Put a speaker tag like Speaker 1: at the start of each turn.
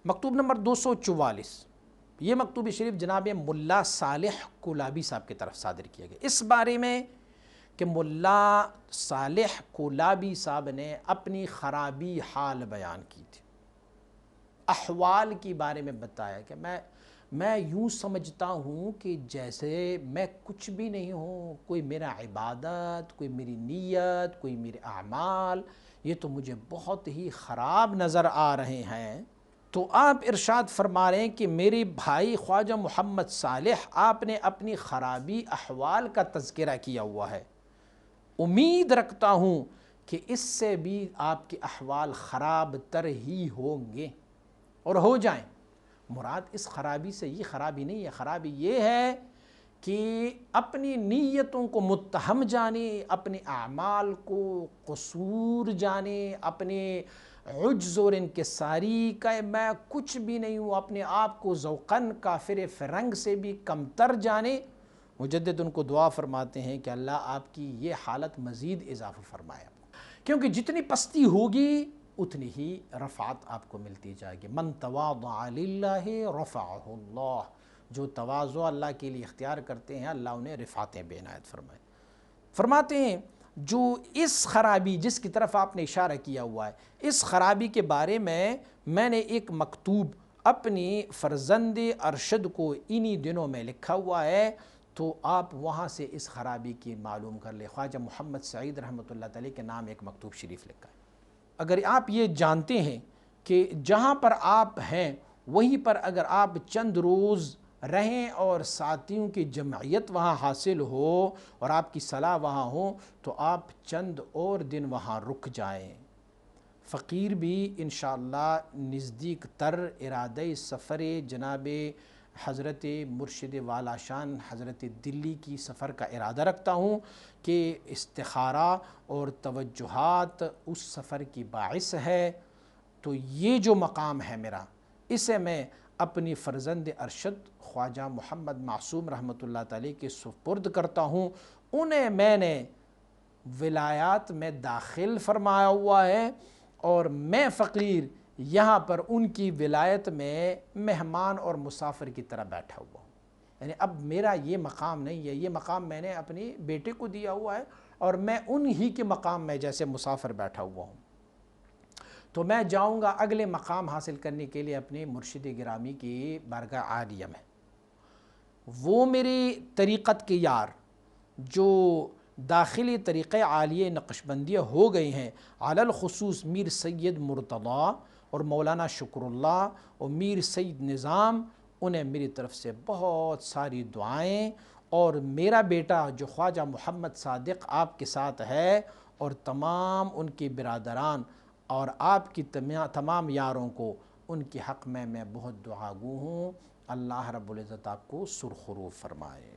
Speaker 1: مکتوب نمبر 244، یہ مکتوب شریف جناب ملا صالح کولابی صاحب کی طرف صادر کیا گیا، اس بارے میں کہ ملا صالح کولابی صاحب نے اپنی خرابی حال بیان کی تھی، احوال کی بارے میں بتایا کہ میں یوں سمجھتا ہوں کہ جیسے میں کچھ بھی نہیں ہوں، کوئی میرا عبادت، کوئی میری نیت، کوئی میرے اعمال، یہ تو مجھے بہت ہی خراب نظر آ رہے ہیں۔ تو آپ ارشاد فرما رہے ہیں کہ میرے بھائی خواجہ محمد صالح، آپ نے اپنی خرابی احوال کا تذکرہ کیا ہوا ہے، امید رکھتا ہوں کہ اس سے بھی آپ کے احوال خراب تر ہی ہوں گے اور ہو جائیں۔ مراد اس خرابی سے یہ خرابی نہیں ہے، خرابی یہ ہے کہ اپنی نیتوں کو متہم جانے، اپنے اعمال کو قصور جانے، اپنے عجز اور انکساری کا میں کچھ بھی نہیں ہوں، اپنے آپ کو ذوقاً کافر فرنگ سے بھی کمتر جانے۔ مجدد ان کو دعا فرماتے ہیں کہ اللہ آپ کی یہ حالت مزید اضافہ فرمائے، کیونکہ جتنی پستی ہوگی اتنی ہی رفعت آپ کو ملتی جائے گی۔ من تواضع للہ رفعہ اللہ، جو تواضع اللہ کے لیے اختیار کرتے ہیں اللہ انہیں رفعتیں بے عنایت فرمائے۔ فرماتے ہیں جو اس خرابی جس کی طرف آپ نے اشارہ کیا ہوا ہے، اس خرابی کے بارے میں نے ایک مکتوب اپنی فرزند ارشد کو انہی دنوں میں لکھا ہوا ہے، تو آپ وہاں سے اس خرابی کی معلوم کر لیں۔ خواجہ محمد سعید رحمۃ اللہ تعالی کے نام ایک مکتوب شریف لکھا ہے۔ اگر آپ یہ جانتے ہیں کہ جہاں پر آپ ہیں وہیں پر اگر آپ چند روز رہیں اور ساتھیوں کی جمعیت وہاں حاصل ہو اور آپ کی صلاح وہاں ہو تو آپ چند اور دن وہاں رک جائیں۔ فقیر بھی انشاءاللہ نزدیک تر ارادہ سفر جناب حضرت مرشد والا شان حضرت دلی کی سفر کا ارادہ رکھتا ہوں کہ استخارہ اور توجہات اس سفر کی باعث ہے، تو یہ جو مقام ہے میرا، اسے میں اپنی فرزند ارشد خواجہ محمد معصوم رحمۃ اللہ تعالی کے سپرد کرتا ہوں۔ انہیں میں نے ولایات میں داخل فرمایا ہوا ہے اور میں فقیر یہاں پر ان کی ولایت میں مہمان اور مسافر کی طرح بیٹھا ہوا ہوں۔ یعنی اب میرا یہ مقام نہیں ہے، یہ مقام میں نے اپنی بیٹے کو دیا ہوا ہے اور میں انہی کے مقام میں جیسے مسافر بیٹھا ہوا ہوں۔ تو میں جاؤں گا اگلے مقام حاصل کرنے کے لیے اپنے مرشد گرامی کی بارگاہ عالیہ میں۔ وہ میری طریقت کے یار جو داخلی طریقہ عالیہ نقشبندیہ ہو گئے ہیں، علی الخصوص میر سید مرتضیٰ اور مولانا شکر اللہ اور میر سید نظام، انہیں میری طرف سے بہت ساری دعائیں، اور میرا بیٹا جو خواجہ محمد صادق آپ کے ساتھ ہے اور تمام ان کے برادران اور آپ کی تمام یاروں کو، ان کے حق میں بہت دعا گو ہوں۔ اللہ رب العزت آپ کو سرخرو فرمائے۔